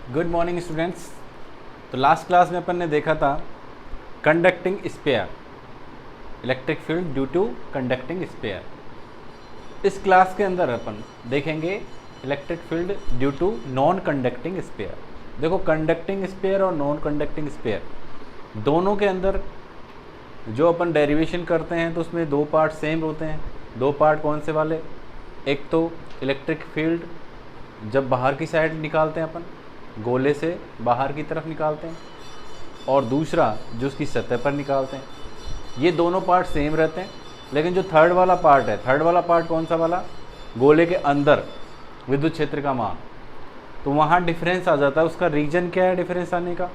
Good morning students. तो last class में अपन ने देखा था conducting sphere, electric field due to conducting sphere. इस क्लास के अंदर अपन देखेंगे electric field due to non conducting sphere. देखो, कंडक्टिंग स्पेयर और नॉन कंडक्टिंग स्पेयर दोनों के अंदर जो अपन डेरिवेशन करते हैं तो उसमें दो पार्ट सेम होते हैं। दो पार्ट कौन से वाले? एक तो इलेक्ट्रिक फील्ड जब बाहर की साइड निकालते हैं अपन, गोले से बाहर की तरफ निकालते हैं, और दूसरा जो उसकी सतह पर निकालते हैं। ये दोनों पार्ट सेम रहते हैं, लेकिन जो थर्ड वाला पार्ट है, थर्ड वाला पार्ट कौन सा वाला? गोले के अंदर विद्युत क्षेत्र का मान, तो वहाँ डिफरेंस आ जाता है। उसका रीजन क्या है डिफरेंस आने का?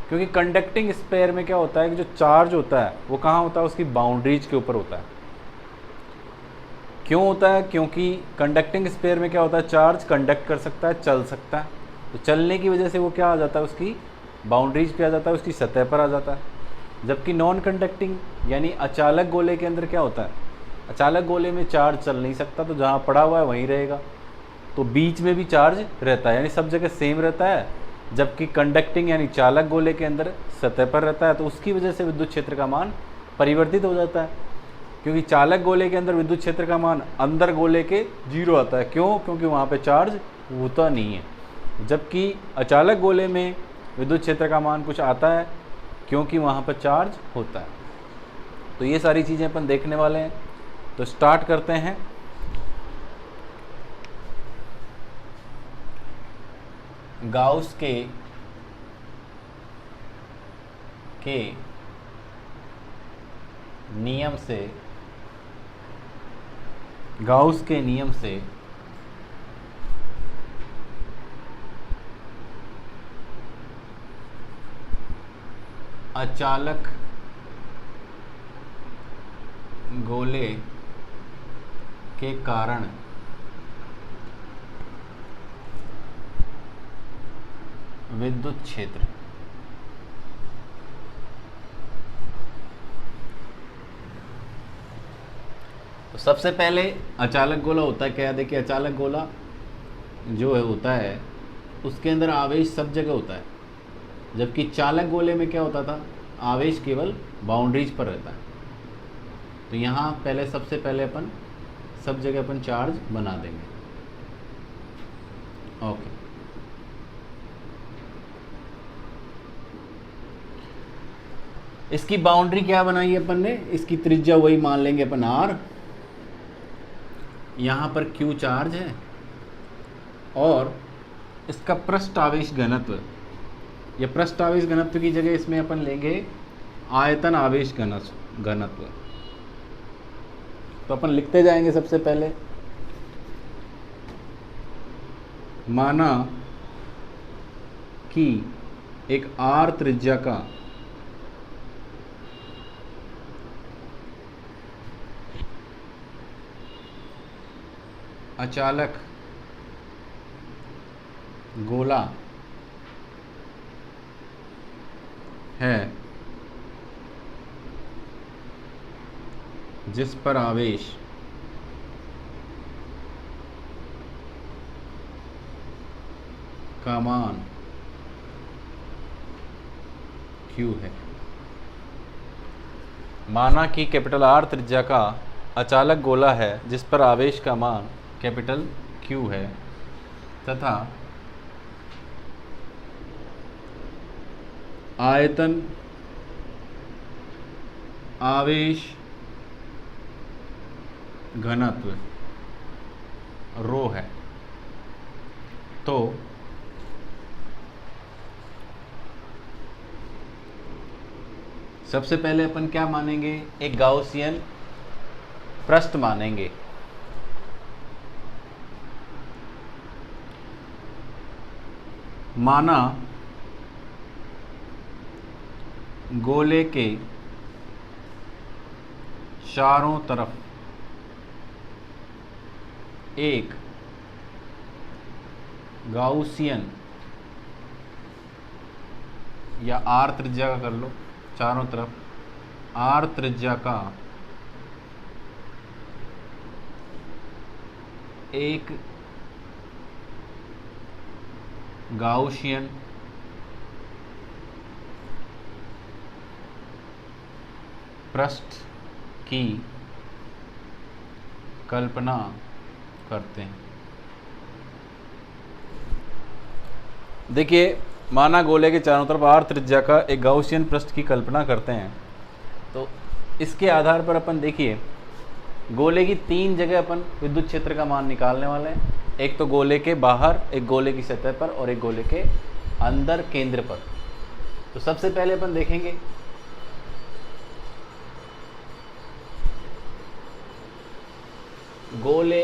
क्योंकि कंडक्टिंग स्पेयर में क्या होता है कि जो चार्ज होता है वो कहाँ होता है? उसकी बाउंड्रीज के ऊपर होता है। क्यों होता है? क्योंकि कंडक्टिंग स्पेयर में क्या होता है, चार्ज कंडक्ट कर सकता है, चल सकता है, तो चलने की वजह से वो क्या आ जाता है, उसकी बाउंड्रीज पे आ जाता है, उसकी सतह पर आ जाता है। जबकि नॉन कंडक्टिंग यानी अचालक गोले के अंदर क्या होता है, अचालक गोले में चार्ज चल नहीं सकता, तो जहाँ पड़ा हुआ है वहीं रहेगा, तो बीच में भी चार्ज रहता है, यानी सब जगह सेम रहता है। जबकि कंडक्टिंग यानी चालक गोले के अंदर सतह पर रहता है, तो उसकी वजह से विद्युत क्षेत्र का मान परिवर्तित हो जाता है। क्योंकि चालक गोले के अंदर विद्युत क्षेत्र का मान अंदर गोले के 0 आता है। क्यों? क्योंकि वहाँ पे चार्ज होता नहीं है। जबकि अचालक गोले में विद्युत क्षेत्र का मान कुछ आता है, क्योंकि वहाँ पर चार्ज होता है। तो ये सारी चीज़ें अपन देखने वाले हैं। तो स्टार्ट करते हैं। गाउस के नियम से, गाउस के नियम से अचालक गोले के कारण विद्युत क्षेत्र तो सबसे पहले अचालक गोला होता है क्या? देखिए, अचालक गोला जो है होता है उसके अंदर आवेश सब जगह होता है, जबकि चालक गोले में क्या होता था, आवेश केवल बाउंड्रीज पर रहता है। तो यहाँ पहले सबसे पहले अपन सब जगह अपन चार्ज बना देंगे। ओके, इसकी बाउंड्री क्या बनाई है अपन ने? इसकी त्रिज्या वही मान लेंगे अपन R। यहाँ पर Q चार्ज है और इसका पृष्ठ आवेश घनत्व, या पृष्ठ आवेश घनत्व की जगह इसमें अपन लेंगे आयतन आवेश घनत्व। तो अपन लिखते जाएंगे। सबसे पहले माना कि एक R त्रिज्या का अचालक गोला है जिस पर आवेश का मान Q है। माना कि कैपिटल R त्रिज्या का अचालक गोला है जिस पर आवेश का मान कैपिटल Q है, तथा आयतन आवेश घनत्व रो है। तो सबसे पहले अपन क्या मानेंगे? एक गाउसियन पृष्ठ मानेंगे। माना गोले के चारों तरफ एक गाउसियन, या R त्रिज्या का कर लो, चारों तरफ R त्रिज्या का एक गाउशियन पृष्ठ की कल्पना करते हैं। देखिए, माना गोले के चारों तरफ r त्रिज्या का एक गाउसियन पृष्ठ की कल्पना करते हैं, तो इसके आधार पर अपन देखिए गोले की 3 जगह अपन विद्युत क्षेत्र का मान निकालने वाले हैं। एक तो गोले के बाहर, एक गोले की सतह पर और एक गोले के अंदर केंद्र पर। तो सबसे पहले अपन देखेंगे गोले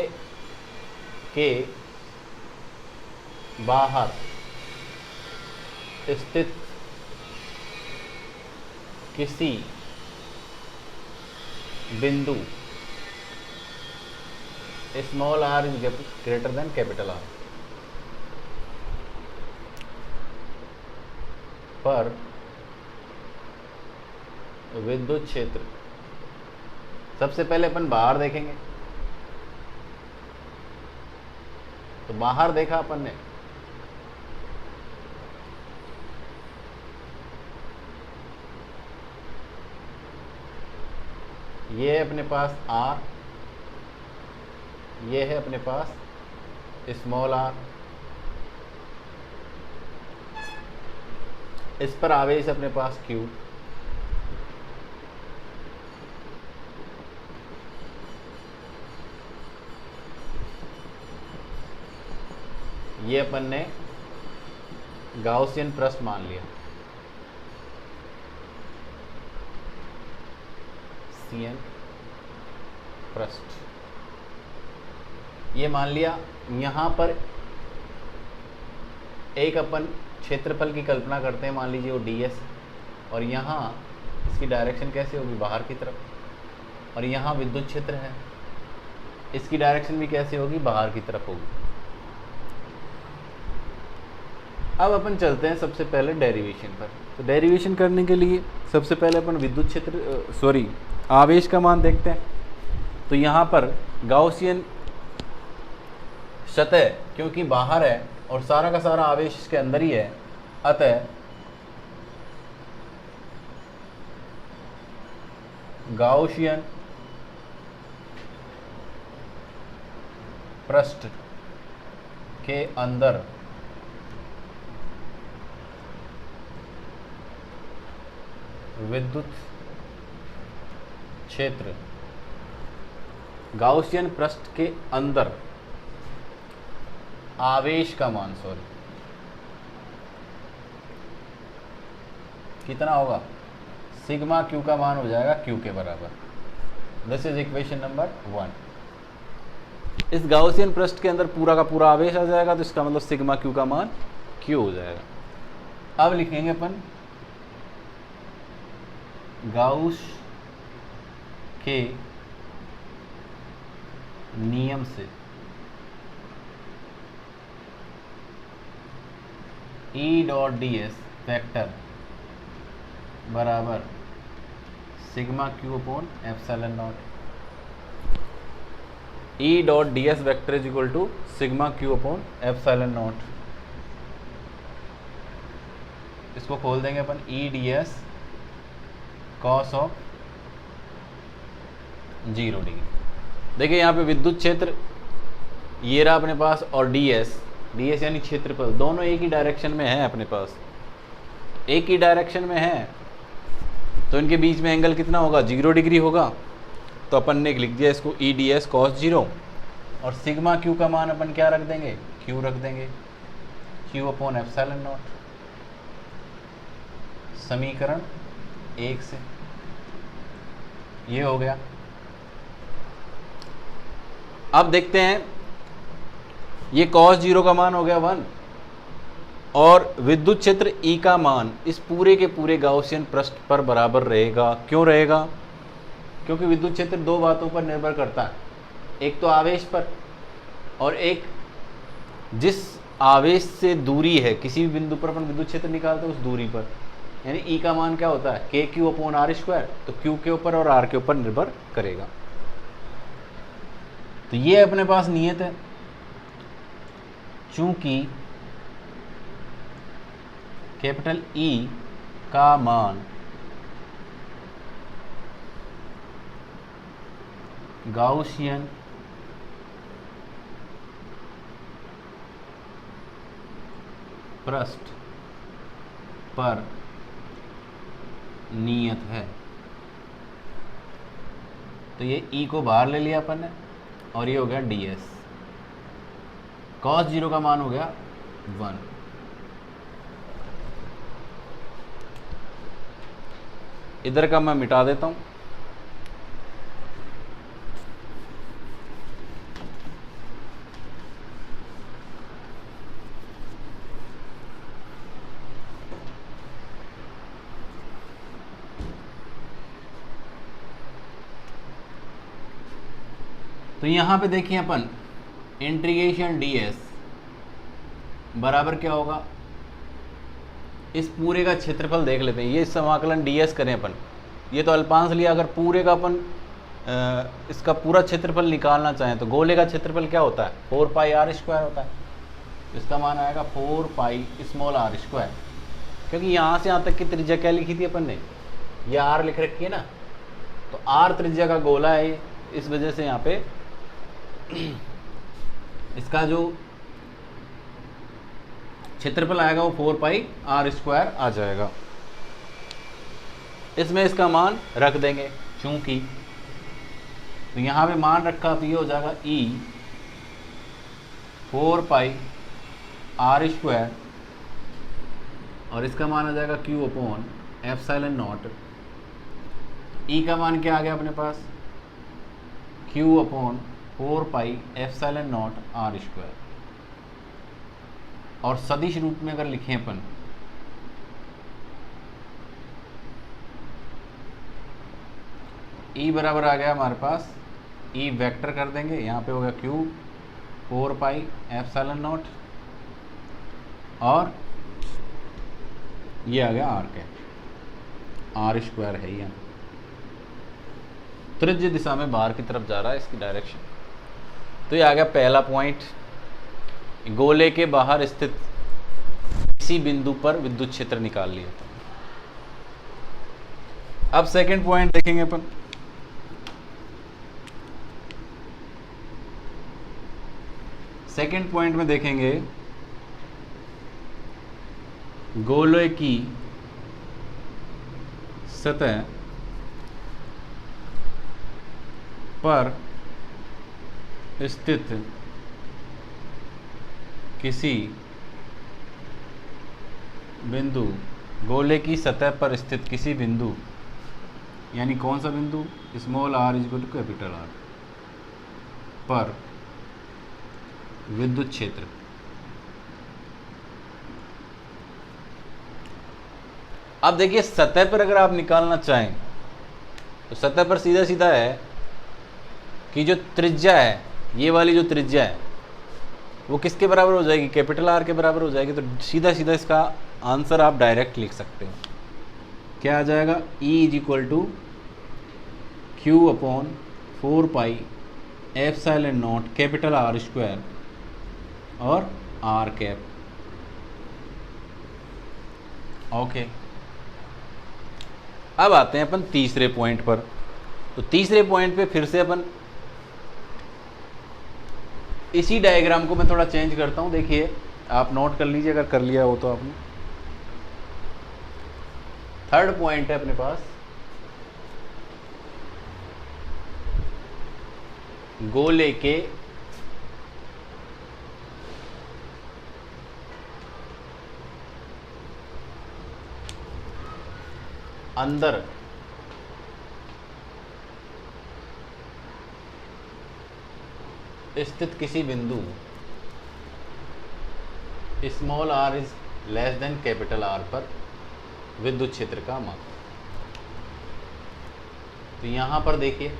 के बाहर स्थित किसी बिंदु small r is greater than capital R पर विद्युत क्षेत्र, सबसे पहले अपन बाहर देखेंगे। तो बाहर देखा अपन ने, ये है अपने पास R, ये है अपने पास स्मॉल r, इस पर आवेश अपने पास Q, ये अपन ने गाउसियन पृष्ठ मान लिया, CN पृष्ठ ये मान लिया। यहाँ पर एक अपन क्षेत्रफल की कल्पना करते हैं, मान लीजिए वो ds, और यहाँ इसकी डायरेक्शन कैसे होगी, बाहर की तरफ, और यहाँ विद्युत क्षेत्र है, इसकी डायरेक्शन भी कैसे होगी, बाहर की तरफ होगी। अब अपन चलते हैं सबसे पहले डेरिवेशन पर। तो डेरिवेशन करने के लिए सबसे पहले अपन विद्युत क्षेत्र आवेश का मान देखते हैं। तो यहाँ पर गाउसियन सतह क्योंकि बाहर है और सारा का सारा आवेश इसके अंदर ही है, अतः गाउसियन पृष्ठ के अंदर विद्युत क्षेत्र, गाउसियन पृष्ठ के अंदर आवेश का मान कितना होगा, सिग्मा क्यू का मान हो जाएगा क्यू के बराबर। This is equation number 1। इस गाउसियन पृष्ठ के अंदर पूरा का पूरा आवेश आ जाएगा, तो इसका मतलब सिग्मा क्यू का मान क्यू हो जाएगा। अब लिखेंगे अपन गाउस के नियम से E डॉट ds वेक्टर बराबर sigma Q upon epsilon naught. E dot ds vector is equal to sigma Q upon epsilon naught. इसको खोल देंगे अपन, E ds cos of 0 degree. देखिए यहाँ पे विद्युत क्षेत्र ये रहा अपने पास, और ds यानी क्षेत्रफल, दोनों एक ही डायरेक्शन में है अपने पास, एक ही डायरेक्शन में है, तो इनके बीच में एंगल कितना होगा, 0 डिग्री होगा। तो अपन ने लिख दिया इसको E ds cos 0, और सिग्मा क्यू का मान अपन क्या रख देंगे, Q रख देंगे, Q अपॉन एप्सिलॉन नॉट, समीकरण 1 से ये हो गया। अब देखते हैं, ये cos 0 का मान हो गया 1, और विद्युत क्षेत्र E का मान इस पूरे के पूरे गाउसियन पृष्ठ पर बराबर रहेगा। क्यों रहेगा, क्योंकि विद्युत क्षेत्र दो बातों पर निर्भर करता है, एक तो आवेश पर, और एक जिस आवेश से दूरी है, किसी भी बिंदु पर अपन विद्युत क्षेत्र निकालते हैं उस दूरी पर। यानी E का मान क्या होता है, के क्यू अपॉन आर स्क्वायर, तो Q के ऊपर और R के ऊपर निर्भर करेगा। तो ये अपने पास नियत है, चूंकि कैपिटल ई का मान गाउसियन पृष्ठ पर नियत है। तो ये ई को बाहर ले लिया अपन ने और ये हो गया ds। cos 0 का मान हो गया 1। इधर का मैं मिटा देता हूं। तो यहां पे देखिए अपन इंटीग्रेशन ds बराबर क्या होगा, इस पूरे का क्षेत्रफल देख लेते हैं। ये समाकलन ds करें अपन, ये तो अल्पांश लिया, अगर पूरे का अपन इसका पूरा क्षेत्रफल निकालना चाहें तो गोले का क्षेत्रफल क्या होता है 4 पाई r स्क्वायर होता है। इसका मान आएगा 4 पाई स्मॉल r स्क्वायर, क्योंकि यहाँ से यहाँ तक की त्रिज्या क्या लिखी थी अपन ने, ये r लिख रखी है ना, तो r त्रिज्या का गोला है, इस वजह से यहाँ पे इसका जो क्षेत्रफल आएगा वो 4 पाई r स्क्वायर आ जाएगा। इसमें इसका मान रख देंगे चूंकि, तो यहाँ पे मान रखा तो ये हो जाएगा e 4 पाई r स्क्वायर और इसका मान आ जाएगा q upon epsilon naught. e का मान क्या आ गया अपने पास q upon 4 pi epsilon not r square. और सदिश रूप में अगर लिखें अपन e बराबर आ गया हमारे पास, e वेक्टर कर देंगे, यहाँ पे हो गया q 4 पाई एप्सिलॉन नॉट और ये आ गया r कैप, r स्क्वायर है यहाँ, त्रिज्य दिशा में बाहर की तरफ जा रहा है इसकी डायरेक्शन। तो ये आ गया पहला पॉइंट, गोले के बाहर स्थित किसी बिंदु पर विद्युत क्षेत्र निकाल लिया था। अब सेकंड पॉइंट देखेंगे अपन। सेकंड पॉइंट में देखेंगे गोले की सतह पर स्थित किसी बिंदु, गोले की सतह पर स्थित किसी बिंदु, यानी कौन सा बिंदु, small r equal to capital R पर विद्युत क्षेत्र। अब देखिए सतह पर अगर आप निकालना चाहें तो सतह पर सीधा सीधा है कि जो त्रिज्या है, ये वाली जो त्रिज्या है वो किसके बराबर हो जाएगी, कैपिटल R के बराबर हो जाएगी। तो सीधा सीधा इसका आंसर आप डायरेक्ट लिख सकते हो, क्या आ जाएगा E is equal to Q upon 4 pi epsilon naught capital R square और R कैप। ओके, अब आते हैं अपन तीसरे पॉइंट पर। तो तीसरे पॉइंट पे फिर से अपन इसी डायग्राम को मैं थोड़ा चेंज करता हूं, देखिए आप नोट कर लीजिए अगर कर लिया हो तो आपने। थर्ड पॉइंट है अपने पास गोले के अंदर स्थित किसी बिंदु small r is less than capital R पर विद्युत क्षेत्र का मान। तो यहां पर देखिए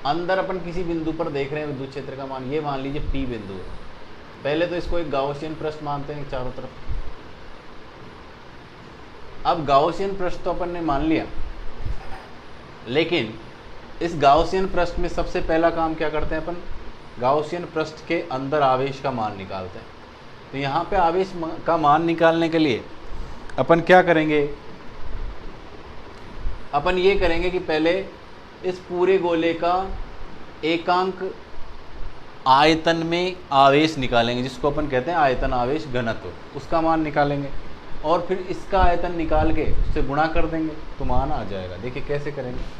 अंदर अपन किसी बिंदु पर देख रहे हैं विद्युत क्षेत्र का मान, ये मान लीजिए P बिंदु है। पहले तो इसको एक गाउसियन पृष्ठ मानते हैं चारों तरफ। अब गाउसियन पृष्ठ तो अपन ने मान लिया, लेकिन इस गाउसियन पृष्ठ में सबसे पहला काम क्या करते हैं अपन, गाउसियन पृष्ठ के अंदर आवेश का मान निकालते हैं। तो यहाँ पे आवेश का मान निकालने के लिए अपन क्या करेंगे, अपन ये करेंगे कि पहले इस पूरे गोले का एकांक आयतन में आवेश निकालेंगे, जिसको अपन कहते हैं आयतन आवेश घनत्व, उसका मान निकालेंगे और फिर इसका आयतन निकाल के उससे गुणा कर देंगे तो मान आ जाएगा। देखिए कैसे करेंगे।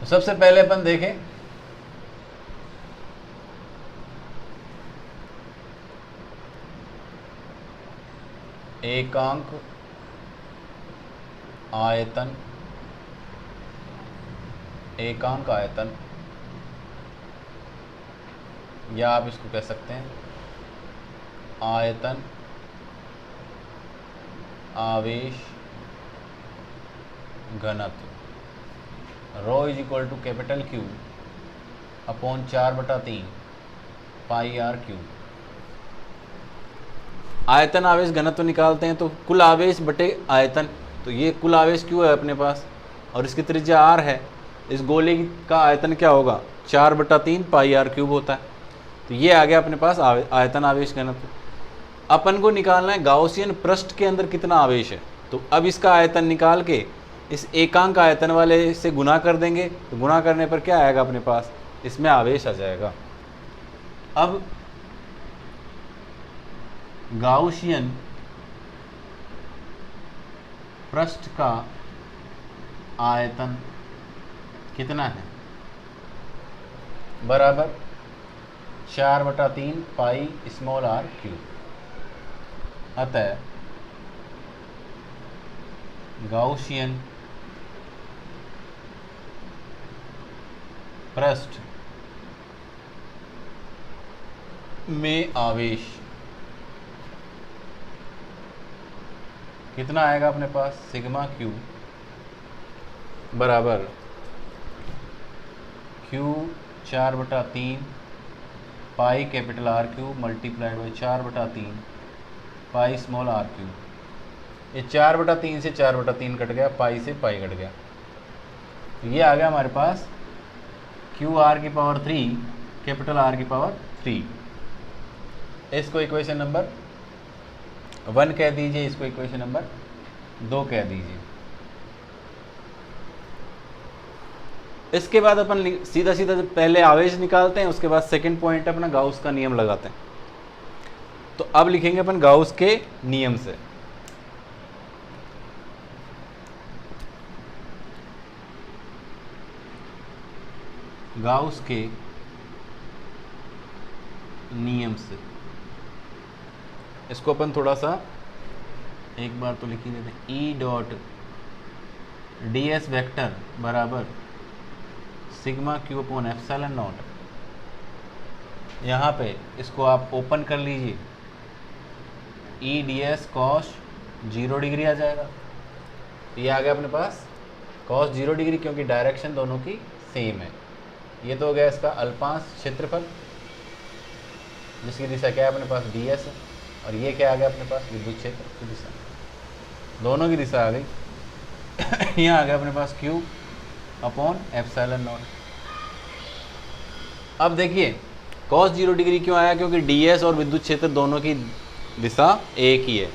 सबसे पहले अपन देखें एकांक आयतन, एकांक आयतन या आप इसको कह सकते हैं आयतन आवेश घनत्व, rho is equal to capital Q upon 4/3 pi are cube. आयतन आवेश घनत्व निकालते हैं तो कुल आवेश बटे आयतन, तो ये कुल आवेश Q है अपने पास और इसकी त्रिज्या R है। इस गोले का आयतन क्या होगा, 4/3 पाई आर क्यूब होता है। तो ये आ गया अपने पास आयतन आवेश घनत्व। अपन को निकालना है गाउसियन पृष्ठ के अंदर कितना आवेश है, तो अब इसका आयतन निकाल के इस एकांक आयतन वाले से गुणा कर देंगे, तो गुणा करने पर क्या आएगा अपने पास, इसमें आवेश आ जाएगा। अब गाउसियन पृष्ठ का आयतन कितना है, बराबर 4/3 पाई स्मॉल आर क्यूब। अतः गाउसियन पृष्ठ में आवेश कितना आएगा अपने पास, सिग्मा क्यू बराबर Q 4/3 pi capital R cube multiplied by 4/3 pi small R cube. ये 4/3 से 4/3 कट गया, पाई से पाई कट गया, तो ये आ गया हमारे पास QR की पावर 3 कैपिटल R की पावर 3। इसको इक्वेशन नंबर 1 कह दीजिए, इसको इक्वेशन नंबर 2 कह दीजिए। इसके बाद अपन सीधा सीधा पहले आवेश निकालते हैं, उसके बाद सेकंड पॉइंट अपना गाउस का नियम लगाते हैं। तो अब लिखेंगे अपन गाउस के नियम से। गाउस के नियम से इसको अपन थोड़ा सा एक बार तो लिख ही देते हैं। E डॉट ds वेक्टर बराबर sigma Q upon epsilon not. यहाँ पे इसको आप ओपन कर लीजिए, E ds कॉस 0 डिग्री आ जाएगा। ये आ गया अपने पास कॉस 0 डिग्री, क्योंकि डायरेक्शन दोनों की सेम है। ये तो हो गया इसका अल्पांश क्षेत्रफल, जिसकी दिशा क्या है अपने पास ds है, और ये क्या आ गया अपने पास विद्युत क्षेत्र की दिशा, दोनों की दिशा आ गई। यहाँ आ गया अपने पास Q अपॉन एप्सिलॉन नॉट। अब देखिए cos 0 डिग्री क्यों आया, क्योंकि ds और विद्युत क्षेत्र दोनों की दिशा एक ही है,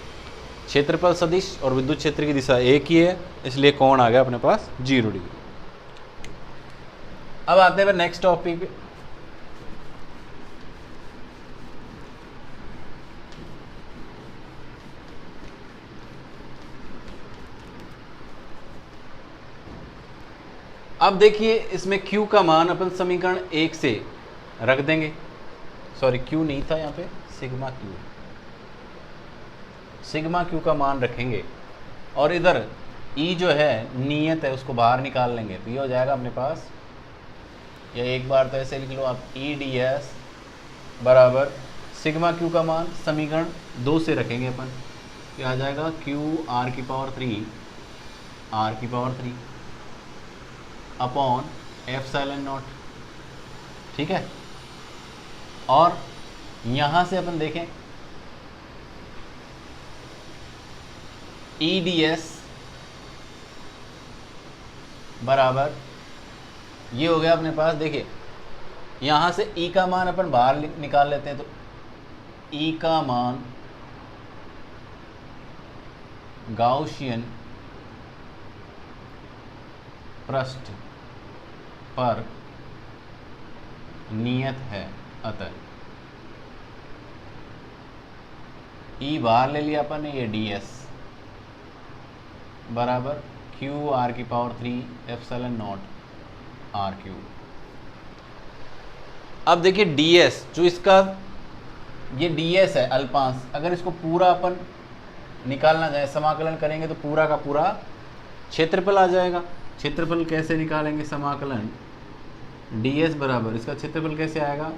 क्षेत्रफल सदिश और विद्युत क्षेत्र की दिशा एक ही है, इसलिए कोण आ गया अपने पास 0 डिग्री। अब आते हैं नेक्स्ट टॉपिक पे। अब देखिए इसमें Q का मान अपन समीकरण 1 से रख देंगे, सॉरी Q नहीं था यहाँ पे, सिग्मा Q, सिग्मा Q का मान रखेंगे और इधर E जो है नियत है उसको बाहर निकाल लेंगे, तो ये हो जाएगा अपने पास, या एक बार तो ऐसे लिख लो आप, E ds बराबर सिग्मा Q का मान समीकरण 2 से रखेंगे अपन, क्या आ जाएगा, क्यू आर की पावर 3 आर की पावर 3 अपॉन एप्सिलॉन नॉट। ठीक है, और यहां से अपन देखें ई डी एस बराबर ये हो गया अपने पास। देखिए यहां से ई का मान अपन बाहर निकाल लेते हैं, तो ई का मान गाउसियन पृष्ठ पर नियत है, अतः ई बाहर ले लिया अपन ने, ये डी एस बराबर क्यू आर की power 3 epsilon naught R Q. अब देखिए डी एस जो इसका ये डी एस है अल्पांश, अगर इसको पूरा अपन निकालना जाए, समाकलन करेंगे तो पूरा का पूरा क्षेत्रफल आ जाएगा। क्षेत्रफल कैसे निकालेंगे, समाकलन डी एस बराबर इसका क्षेत्रफल कैसे आएगा,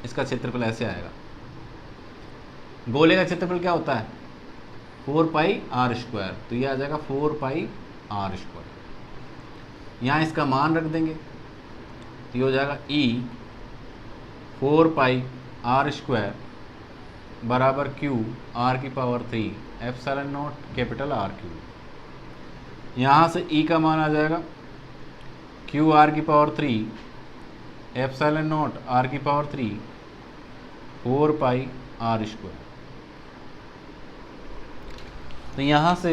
इसका क्षेत्रफल ऐसे आएगा। गोले का क्षेत्रफल क्या होता है, 4 पाई आर स्क्वायर, तो ये आ जाएगा 4 पाई आर स्क्वायर। यहाँ इसका मान रख देंगे तो ये हो जाएगा ई 4 पाई आर स्क्वायर बराबर क्यू आर की power 3 epsilon naught capital R Q. यहाँ से ई का मान आ जाएगा क्यू आर की पावर 3 एप्सिलॉन नॉट आर की पावर 3 4 पाई आर स्क्वायर। तो यहाँ से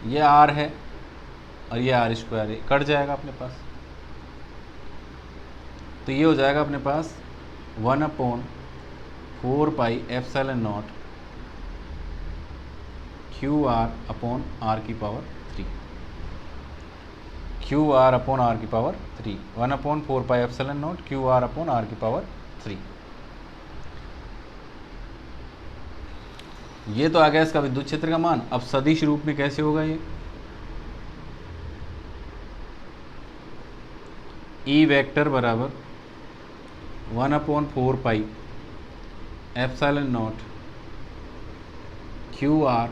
ये आर है और ये आर स्क्वायर है, कट जाएगा अपने पास, तो ये हो जाएगा अपने पास 1/4 pi epsilon naught Q R upon R की power 3, Q R upon R की power 3, 1/4 pi epsilon naught Q R upon R की पावर 3। ये तो आ गया इसका विद्युत क्षेत्र का मान। अब सदिश रूप में कैसे होगा ये, ई वेक्टर बराबर 1/4 pi epsilon naught Q R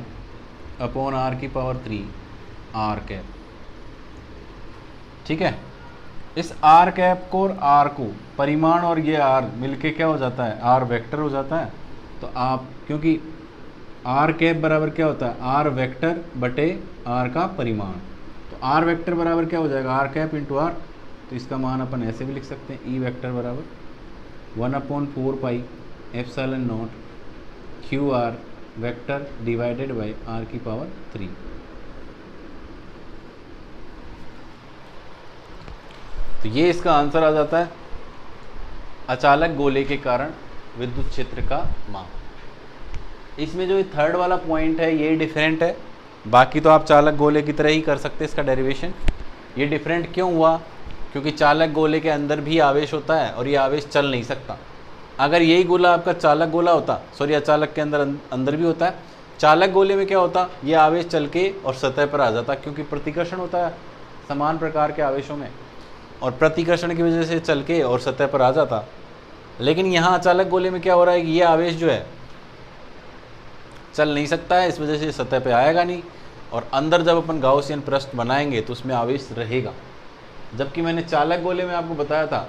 upon R की पावर 3 आर कैप। ठीक है, इस आर कैप को और आर को परिमाण और ये आर मिलके क्या हो जाता है, आर वेक्टर हो जाता है। तो आप क्योंकि आर कैप बराबर क्या होता है, आर वेक्टर बटे आर का परिमाण, तो आर वेक्टर बराबर क्या हो जाएगा, आर कैप इंटू आर। तो इसका मान अपन ऐसे भी लिख सकते हैं, ई वेक्टर बराबर 1/4 pi epsilon naught Q R vector divided by R की पावर 3। तो ये इसका आंसर आ जाता है, अचालक गोले के कारण विद्युत क्षेत्र का मान। इसमें जो थर्ड वाला पॉइंट है ये डिफरेंट है, बाकी तो आप चालक गोले की तरह ही कर सकते हैं इसका डेरिवेशन। ये डिफरेंट क्यों हुआ, क्योंकि चालक गोले के अंदर भी आवेश होता है और ये आवेश चल नहीं सकता। अगर यही गोला आपका चालक गोला होता, सॉरी अचालक के अंदर भी होता है, चालक गोले में क्या होता, ये आवेश चल के और सतह पर आ जाता, क्योंकि प्रतिकर्षण होता है समान प्रकार के आवेशों में, और प्रतिकर्षण की वजह से चल के और सतह पर आ जाता। लेकिन यहाँ अचालक गोले में क्या हो रहा है कि ये आवेश जो है चल नहीं सकता है, इस वजह से सतह पे आएगा नहीं, और अंदर जब अपन गाउसियन पृष्ठ बनाएंगे तो उसमें आवेश रहेगा। जबकि मैंने चालक गोले में आपको बताया था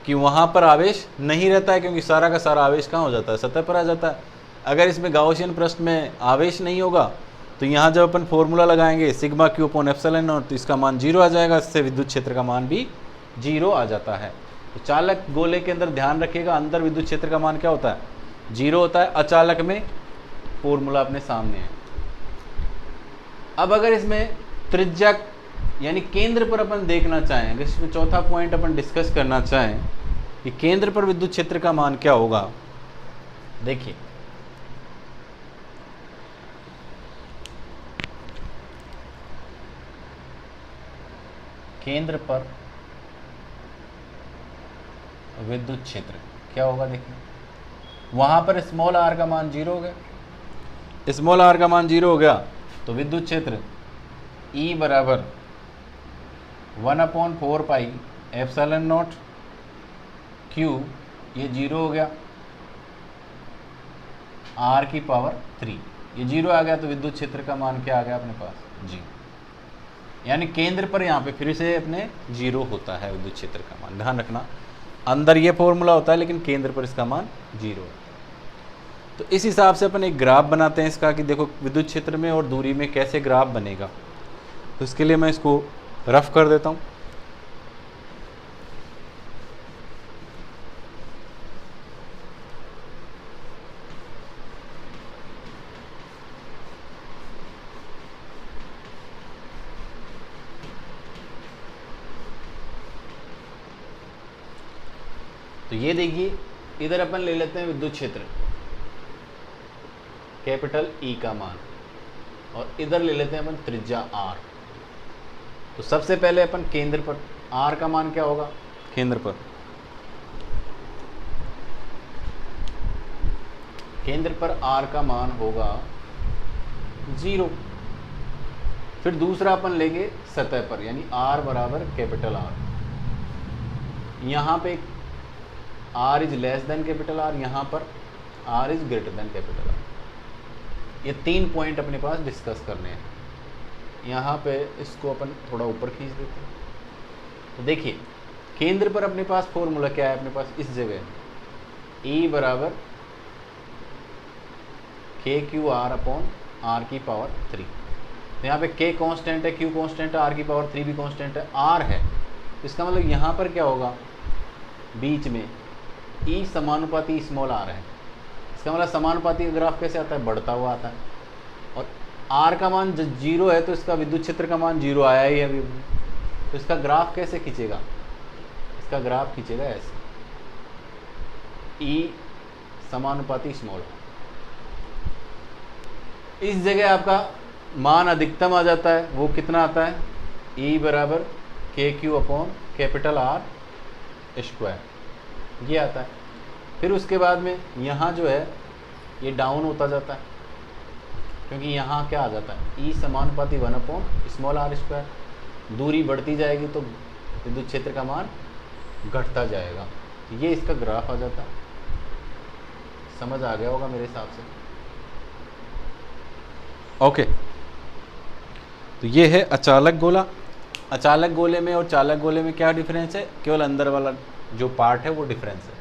कि वहाँ पर आवेश नहीं रहता है, क्योंकि सारा का सारा आवेश कहाँ हो जाता है, सतह पर आ जाता है। अगर इसमें गाउसियन पृष्ठ में आवेश नहीं होगा तो यहाँ जब अपन फॉर्मूला लगाएंगे sigma Q upon epsilon not, तो इसका मान 0 आ जाएगा, इससे विद्युत क्षेत्र का मान भी 0 आ जाता है। तो चालक गोले के अंदर ध्यान रखिएगा, अंदर विद्युत क्षेत्र का मान क्या होता है, 0 होता है। अचालक में फॉर्मूला अपने सामने है। अब अगर इसमें त्रिज्या यानी केंद्र पर अपन देखना चाहें, अगर इसमें चौथा पॉइंट अपन डिस्कस करना चाहें कि केंद्र पर विद्युत क्षेत्र का मान क्या होगा, देखिए केंद्र पर विद्युत क्षेत्र क्या होगा, देखिए वहां पर स्मॉल आर का मान 0 हो गया, स्मॉल आर का मान 0 हो गया, तो विद्युत क्षेत्र E बराबर 1/4 पाई एप्सिलॉन नॉट क्यू, ये 0 हो गया, आर की पावर 3, ये 0 आ गया तो विद्युत क्षेत्र का मान क्या आ गया अपने पास, जी। यानी केंद्र पर यहाँ पे फिर से अपने 0 होता है विद्युत क्षेत्र का मान, ध्यान रखना अंदर ये फॉर्मूला होता है लेकिन केंद्र पर इसका मान 0 है। तो इस हिसाब से अपन एक ग्राफ बनाते हैं इसका कि देखो विद्युत क्षेत्र में और दूरी में कैसे ग्राफ बनेगा। तो इसके लिए मैं इसको रफ कर देता हूँ। तो ये देखिए इधर अपन ले लेते हैं विद्युत क्षेत्र कैपिटल ई का मान, और इधर ले लेते हैं अपन त्रिज्या आर। तो सबसे पहले अपन केंद्र पर आर का मान क्या होगा, केंद्र पर आर का मान होगा 0। फिर दूसरा अपन लेंगे सतह पर, यानी आर बराबर कैपिटल आर। यहाँ पे R is less than capital R, यहाँ पर R is greater than capital R. ये 3 पॉइंट अपने पास डिस्कस करने हैं। यहाँ पे इसको अपन थोड़ा ऊपर खींच देते हैं। तो देखिए केंद्र पर अपने पास फॉर्मूला क्या है, अपने पास इस जगह E बराबर के क्यू आर अपॉन आर की पावर 3। तो यहाँ पे K कांस्टेंट है, Q कांस्टेंट है, आर की पावर 3 भी कांस्टेंट है, R है। तो इसका मतलब यहाँ पर क्या होगा, बीच में E समानुपाती स्मॉल r है। इसका मतलब समानुपाती ग्राफ कैसे आता है, बढ़ता हुआ आता है। और R का मान 0 है तो इसका विद्युत क्षेत्र का मान 0 आया ही है अभी। तो इसका ग्राफ कैसे खींचेगा, इसका ग्राफ खींचेगा ऐसे, E समानुपाती स्मॉल। इस जगह आपका मान अधिकतम आ जाता है, वो कितना आता है, E बराबर के Q upon capital R square, ये आता है। फिर उसके बाद में यहाँ जो है ये डाउन होता जाता है, क्योंकि यहाँ क्या आ जाता है, E समानुपाती 1 अपॉन स्मॉल r स्क्वायर। दूरी बढ़ती जाएगी तो विद्युत क्षेत्र का मान घटता जाएगा। तो ये इसका ग्राफ आ जाता है। समझ आ गया होगा मेरे हिसाब से। ओके तो ये है अचालक गोला। अचालक गोले में और चालक गोले में क्या डिफरेंस है, केवल अंदर वाला जो पार्ट है वो डिफरेंस है।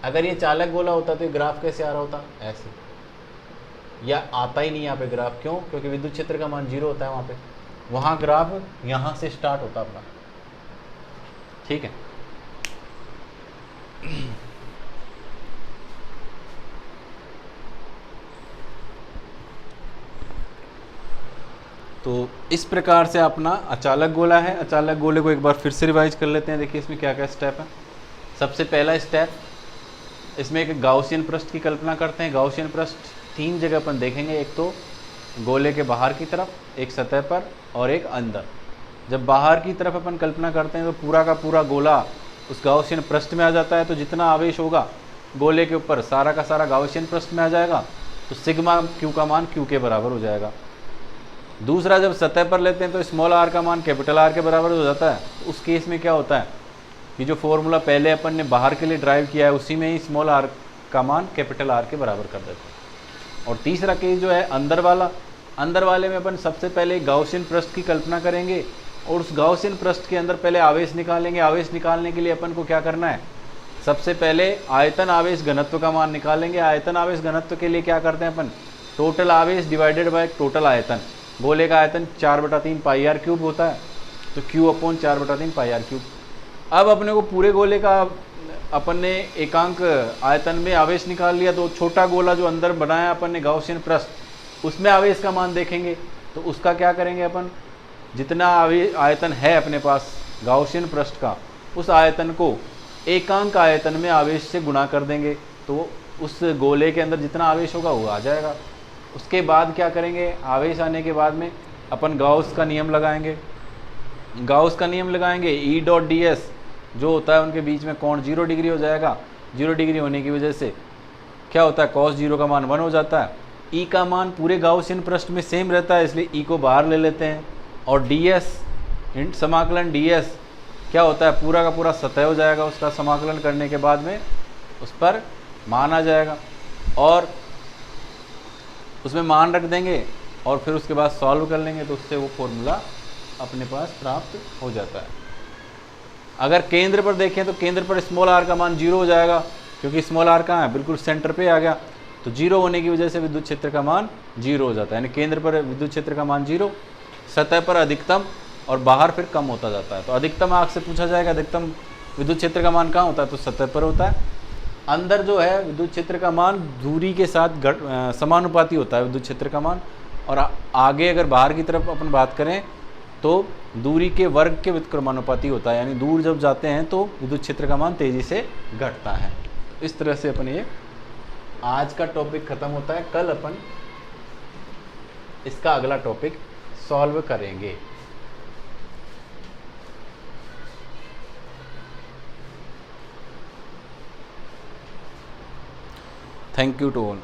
अगर ये चालक गोला होता तो ये ग्राफ कैसे आ रहा होता, ऐसे, या आता ही नहीं यहाँ पे ग्राफ। क्यों, क्योंकि विद्युत क्षेत्र का मान 0 होता है वहाँ पे। वहाँ ग्राफ यहाँ से स्टार्ट होता अपना, ठीक है। तो इस प्रकार से अपना अचालक गोला है। अचालक गोले को एक बार फिर से रिवाइज कर लेते हैं। देखिए इसमें क्या क्या स्टेप है। सबसे पहला स्टेप, इसमें एक गाउसियन पृष्ठ की कल्पना करते हैं। गाउसियन पृष्ठ 3 जगह अपन देखेंगे, एक तो गोले के बाहर की तरफ, एक सतह पर और एक अंदर। जब बाहर की तरफ अपन कल्पना करते हैं तो पूरा का पूरा गोला उस गाउसियन पृष्ठ में आ जाता है। तो जितना आवेश होगा गोले के ऊपर सारा का सारा गाउसियन पृष्ठ में आ जाएगा। तो सिग्मा क्यू का मान क्यू के बराबर हो जाएगा। दूसरा, जब सतह पर लेते हैं तो स्मॉल आर का मान कैपिटल आर के बराबर हो जाता है। तो उस केस में क्या होता है कि जो फॉर्मूला पहले अपन ने बाहर के लिए ड्राइव किया है उसी में ही स्मॉल आर का मान कैपिटल आर के बराबर कर देते हैं। और तीसरा केस जो है अंदर वाला, अंदर वाले में अपन सबसे पहले गाउसियन पृष्ठ की कल्पना करेंगे और उस गाउसियन पृष्ठ के अंदर पहले आवेश निकालेंगे। आवेश निकालने के लिए अपन को क्या करना है, सबसे पहले आयतन आवेश घनत्व का मान निकालेंगे। आयतन आवेश घनत्व के लिए क्या करते हैं अपन, टोटल आवेश डिवाइडेड बाय टोटल आयतन। गोले का आयतन 4/3 पाई आर क्यूब होता है, तो Q upon 4/3 pi are cube. अब अपने को पूरे गोले का अपन ने एकांक आयतन में आवेश निकाल लिया। तो छोटा गोला जो अंदर बनाया अपन ने गाउसियन पृष्ठ, उसमें आवेश का मान देखेंगे। तो उसका क्या करेंगे अपन, जितना आयतन है अपने पास गाउसियन पृष्ठ का, उस आयतन को एकांक आयतन में आवेश से गुणा कर देंगे। तो उस गोले के अंदर जितना आवेश होगा वो आ जाएगा। उसके बाद क्या करेंगे, आवेश आने के बाद में अपन गाउस का नियम लगाएंगे। गाउस का नियम लगाएंगे, E डॉट डी एस जो होता है उनके बीच में कोण 0 डिग्री हो जाएगा। 0 डिग्री होने की वजह से क्या होता है, cos 0 का मान 1 हो जाता है। E का मान पूरे गाउसियन पृष्ठ में सेम रहता है, इसलिए E को बाहर ले लेते हैं। और ds समाकलन ds क्या होता है, पूरा का पूरा सतह हो जाएगा। उसका समाकलन करने के बाद में उस पर मान आ जाएगा। और उसमें मान रख देंगे और फिर उसके बाद सॉल्व कर लेंगे, तो उससे वो फॉर्मूला अपने पास प्राप्त हो जाता है। अगर केंद्र पर देखें तो केंद्र पर स्मॉल आर का मान 0 हो जाएगा, क्योंकि स्मॉल आर कहाँ है, बिल्कुल सेंटर पे आ गया, तो 0 होने की वजह से विद्युत क्षेत्र का मान 0 हो जाता है। यानी केंद्र पर विद्युत क्षेत्र का मान 0, सतह पर अधिकतम और बाहर फिर कम होता जाता है। तो अधिकतम आपसे पूछा जाएगा अधिकतम विद्युत क्षेत्र का मान कहाँ होता है, तो सतह पर होता है। अंदर जो है विद्युत क्षेत्र का मान दूरी के साथ समानुपाती होता है विद्युत क्षेत्र का मान, और आगे अगर बाहर की तरफ अपन बात करें तो दूरी के वर्ग के व्युत्क्रमानुपाती होता है। यानी दूर जब जाते हैं तो विद्युत क्षेत्र का मान तेजी से घटता है। इस तरह से अपन ये आज का टॉपिक खत्म होता है। कल अपन इसका अगला टॉपिक सॉल्व करेंगे। Thank you to all.